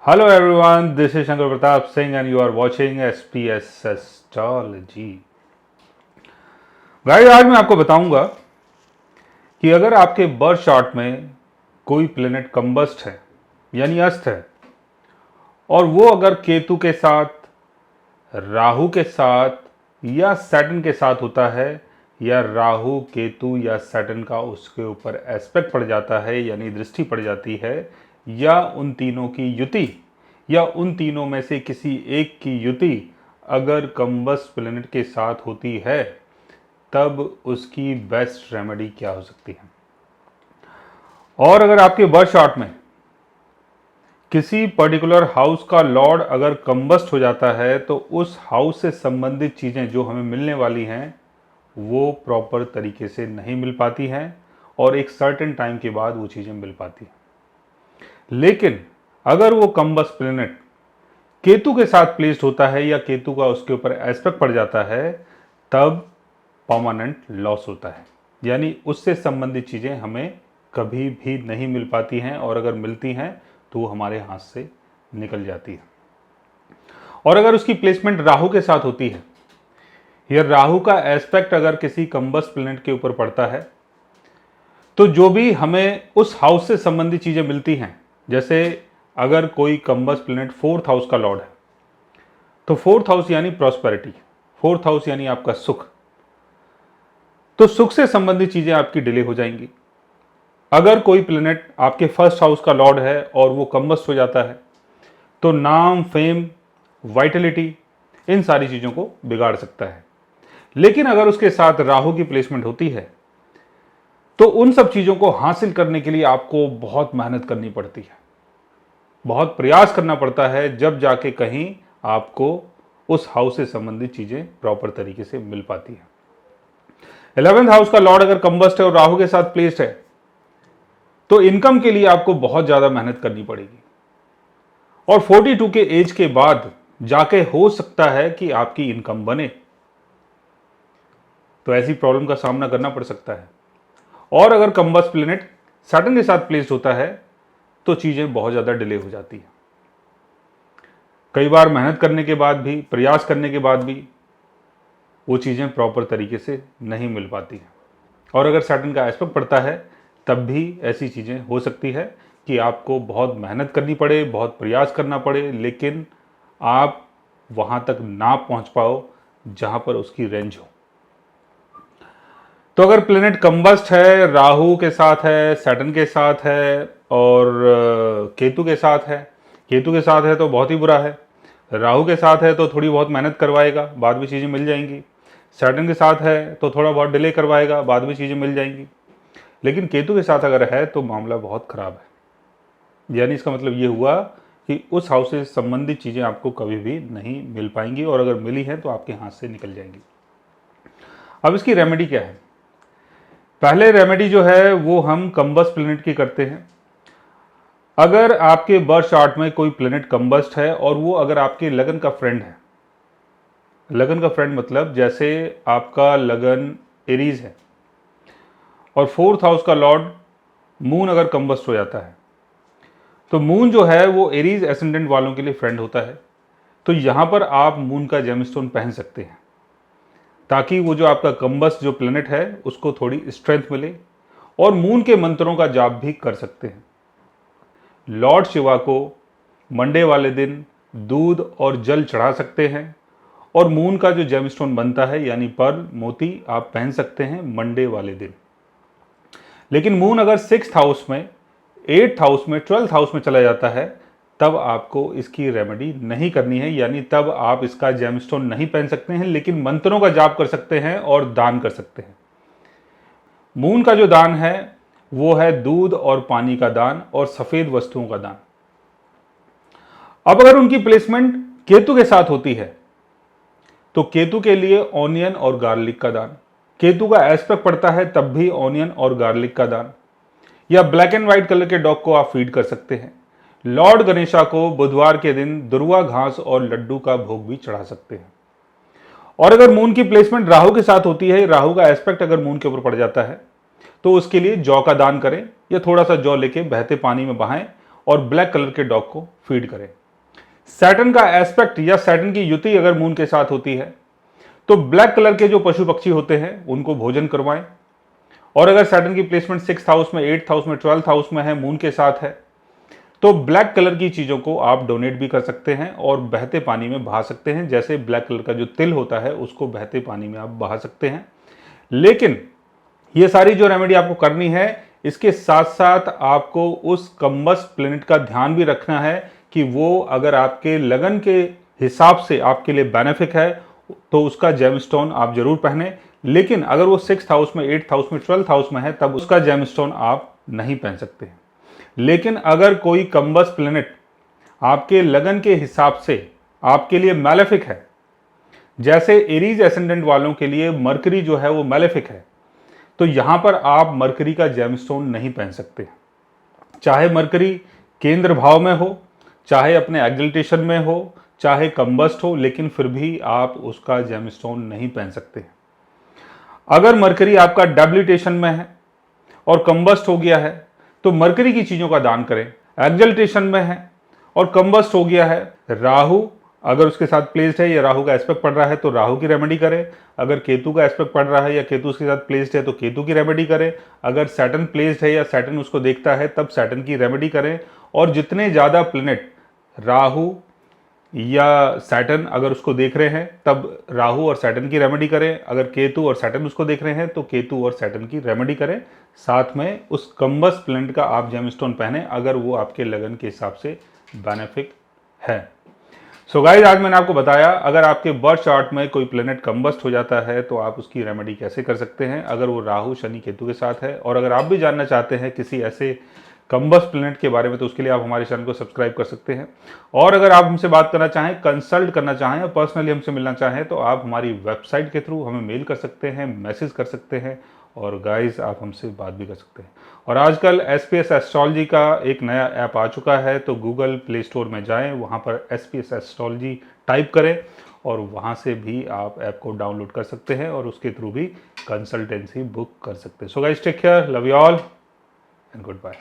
Hello everyone, this is Shankar Pratap Singh and you are watching SPS Astrology. Guys, आज मैं आपको बताऊंगा कि अगर आपके बर्थ चार्ट में कोई प्लेनेट कंबस्ट है यानी अस्त है और वो अगर केतु के साथ, राहु के साथ या सैटर्न के साथ होता है या राहु केतु या सैटर्न का उसके ऊपर एस्पेक्ट पड़ जाता है यानी दृष्टि पड़ जाती है या उन तीनों की युति या उन तीनों में से किसी एक की युति अगर कंबस्ट प्लेनेट के साथ होती है तब उसकी बेस्ट रेमेडी क्या हो सकती है। और अगर आपके बर्थ चार्ट में किसी पर्टिकुलर हाउस का लॉर्ड अगर कंबस्ट हो जाता है तो उस हाउस से संबंधित चीज़ें जो हमें मिलने वाली हैं वो प्रॉपर तरीके से नहीं मिल पाती हैं और एक सर्टेन टाइम के बाद वो चीज़ें मिल पाती हैं। लेकिन अगर वो कंबस्ट प्लेनेट केतु के साथ प्लेस्ड होता है या केतु का उसके ऊपर एस्पेक्ट पड़ जाता है तब परमानेंट लॉस होता है, यानी उससे संबंधित चीज़ें हमें कभी भी नहीं मिल पाती हैं और अगर मिलती हैं तो वो हमारे हाथ से निकल जाती है। और अगर उसकी प्लेसमेंट राहु के साथ होती है या राहु का एस्पेक्ट अगर किसी कंबस्ट प्लेनेट के ऊपर पड़ता है तो जो भी हमें उस हाउस से संबंधित चीज़ें मिलती हैं, जैसे अगर कोई कंबस्ट प्लेनेट फोर्थ हाउस का लॉर्ड है तो फोर्थ हाउस यानी प्रॉस्पेरिटी, फोर्थ हाउस यानी आपका सुख, तो सुख से संबंधित चीज़ें आपकी डिले हो जाएंगी। अगर कोई प्लेनेट आपके फर्स्ट हाउस का लॉर्ड है और वो कंबस्ट हो जाता है तो नाम, फेम, वाइटलिटी, इन सारी चीज़ों को बिगाड़ सकता है। लेकिन अगर उसके साथ राहु की प्लेसमेंट होती है तो उन सब चीज़ों को हासिल करने के लिए आपको बहुत मेहनत करनी पड़ती है, बहुत प्रयास करना पड़ता है, जब जाके कहीं आपको उस हाउस से संबंधित चीज़ें प्रॉपर तरीके से मिल पाती है। 11th हाउस का लॉर्ड अगर कंबस्ट है और राहु के साथ प्लेस्ड है तो इनकम के लिए आपको बहुत ज़्यादा मेहनत करनी पड़ेगी और 42 के एज के बाद जाके हो सकता है कि आपकी इनकम बने, तो ऐसी प्रॉब्लम का सामना करना पड़ सकता है। और अगर कंबस्ट प्लेनेट सैटर्न के साथ प्लेस्ड होता है तो चीज़ें बहुत ज़्यादा डिले हो जाती हैं। कई बार मेहनत करने के बाद भी, प्रयास करने के बाद भी वो चीज़ें प्रॉपर तरीके से नहीं मिल पाती हैं। और अगर सैटर्न का एस्पेक्ट पड़ता है तब भी ऐसी चीज़ें हो सकती है कि आपको बहुत मेहनत करनी पड़े, बहुत प्रयास करना पड़े, लेकिन आप वहाँ तक ना पहुँच पाओ जहाँ पर उसकी रेंज हो। तो अगर प्लेनेट कंबस्ट है, राहु के साथ है, सैटर्न के साथ है और केतु के साथ है, केतु के साथ है तो बहुत ही बुरा है, राहु के साथ है तो थोड़ी बहुत मेहनत करवाएगा, बाद में चीज़ें मिल जाएंगी, सैटर्न के साथ है तो थोड़ा बहुत डिले करवाएगा, बाद में चीज़ें मिल जाएंगी। लेकिन केतु के साथ अगर है तो मामला बहुत ख़राब है, यानी इसका मतलब ये हुआ कि उस हाउस से संबंधित चीज़ें आपको कभी भी नहीं मिल पाएंगी और अगर मिली हैं तो आपके हाथ से निकल जाएंगी। अब इसकी रेमेडी क्या है? पहले रेमेडी जो है वो हम कंबस्ट प्लेनेट की करते हैं। अगर आपके बर्थ चार्ट में कोई प्लेनेट कंबस्ट है और वो अगर आपके लगन का फ्रेंड है, लगन का फ्रेंड मतलब जैसे आपका लगन एरीज है और फोर्थ हाउस का लॉर्ड मून अगर कंबस्ट हो जाता है तो मून जो है वो एरीज एसेंडेंट वालों के लिए फ्रेंड होता है। तो यहाँ पर आप मून का जेमस्टोन पहन सकते हैं ताकि वो जो आपका कंबस्ट जो प्लेनेट है उसको थोड़ी स्ट्रेंथ मिले, और मून के मंत्रों का जाप भी कर सकते हैं। लॉर्ड शिवा को मंडे वाले दिन दूध और जल चढ़ा सकते हैं और मून का जो जेमस्टोन बनता है यानी पर्ल, मोती, आप पहन सकते हैं मंडे वाले दिन। लेकिन मून अगर 6th हाउस में, 8th हाउस में, 12th हाउस में चला जाता है तब आपको इसकी रेमेडी नहीं करनी है, यानी तब आप इसका जेमस्टोन नहीं पहन सकते हैं, लेकिन मंत्रों का जाप कर सकते हैं और दान कर सकते हैं। मून का जो दान है वो है दूध और पानी का दान और सफेद वस्तुओं का दान। अब अगर उनकी प्लेसमेंट केतु के साथ होती है तो केतु के लिए ऑनियन और गार्लिक का दान, केतु का एस्पेक्ट पड़ता है तब भी ऑनियन और गार्लिक का दान, या ब्लैक एंड व्हाइट कलर के डॉग को आप फीड कर सकते हैं। लॉर्ड गणेशा को बुधवार के दिन दुर्वा घास और लड्डू का भोग भी चढ़ा सकते हैं। और अगर मून की प्लेसमेंट राहु के साथ होती है, राहु का एस्पेक्ट अगर मून के ऊपर पड़ जाता है तो उसके लिए जौ का दान करें या थोड़ा सा जौ लेके बहते पानी में बहाएं और ब्लैक कलर के डॉग को फीड करें। सैटर्न का एस्पेक्ट या सैटर्न की युति अगर मून के साथ होती है तो ब्लैक कलर के जो पशु पक्षी होते हैं उनको भोजन करवाएं। और अगर सैटर्न की प्लेसमेंट 6th हाउस में, 8th हाउस में, 12th हाउस में है, मून के साथ है, तो ब्लैक कलर की चीज़ों को आप डोनेट भी कर सकते हैं और बहते पानी में बहा सकते हैं। जैसे ब्लैक कलर का जो तिल होता है उसको बहते पानी में आप बहा सकते हैं। लेकिन ये सारी जो रेमेडी आपको करनी है, इसके साथ साथ आपको उस कम्बस्ट प्लेनेट का ध्यान भी रखना है कि वो अगर आपके लगन के हिसाब से आपके लिए बेनिफिक है तो उसका जेमस्टोन आप जरूर पहने। लेकिन अगर वो 6th हाउस में, 8th हाउस में, 12th हाउस में है तब उसका जेमस्टोन आप नहीं पहन सकते। लेकिन अगर कोई कम्बस्ट प्लेनेट आपके लगन के हिसाब से आपके लिए मैलेफिक है, जैसे एरीज एसेंडेंट वालों के लिए मरकरी जो है वो मैलेफिक है, तो यहां पर आप मरकरी का जेमस्टोन नहीं पहन सकते। चाहे मरकरी केंद्र भाव में हो, चाहे अपने एग्जिल्टेशन में हो, चाहे कम्बस्ट हो, लेकिन फिर भी आप उसका जेमस्टोन नहीं पहन सकते। अगर मरकरी आपका डेबिलिटेशन में है और कम्बस्ट हो गया है तो मरकरी की चीज़ों का दान करें। एग्जल्टेशन में है और कम्बस्ट हो गया है, राहु अगर उसके साथ प्लेस्ड है या राहु का एस्पेक्ट पड़ रहा है तो राहु की रेमेडी करें। अगर केतु का एस्पेक्ट पड़ रहा है या केतु उसके साथ प्लेस्ड है तो केतु की रेमेडी करें। अगर सैटर्न प्लेस्ड है या सैटर्न उसको देखता है तब सैटर्न की रेमेडी करें। और जितने ज़्यादा प्लेनेट राहु या सैटर्न अगर उसको देख रहे हैं तब राहु और सैटर्न की रेमेडी करें। अगर केतु और सैटर्न उसको देख रहे हैं तो केतु और सैटर्न की रेमेडी करें। साथ में उस कम्बस्ट प्लेनेट का आप जेमस्टोन पहने अगर वो आपके लगन के हिसाब से बेनिफिक है। सो गाइस, आज मैंने आपको बताया अगर आपके बर्थ चार्ट में कोई प्लेनेट कम्बस्ट हो जाता है तो आप उसकी रेमेडी कैसे कर सकते हैं अगर वो राहु शनि केतु के साथ है। और अगर आप भी जानना चाहते हैं किसी ऐसे कम्बस्ट प्लेनेट के बारे में तो उसके लिए आप हमारे चैनल को सब्सक्राइब कर सकते हैं। और अगर आप हमसे बात करना चाहें, कंसल्ट करना चाहें और पर्सनली हमसे मिलना चाहें तो आप हमारी वेबसाइट के थ्रू हमें मेल कर सकते हैं, मैसेज कर सकते हैं और गाइस आप हमसे बात भी कर सकते हैं। और आजकल SPS एस्ट्रोलॉजी का एक नया ऐप आ चुका है, तो गूगल प्ले स्टोर में जाएं, वहां पर SPS एस्ट्रोलॉजी टाइप करें और वहां से भी आप ऐप को डाउनलोड कर सकते हैं और उसके थ्रू भी कंसल्टेंसी बुक कर सकते हैं। So guys, take care, love you all and good bye.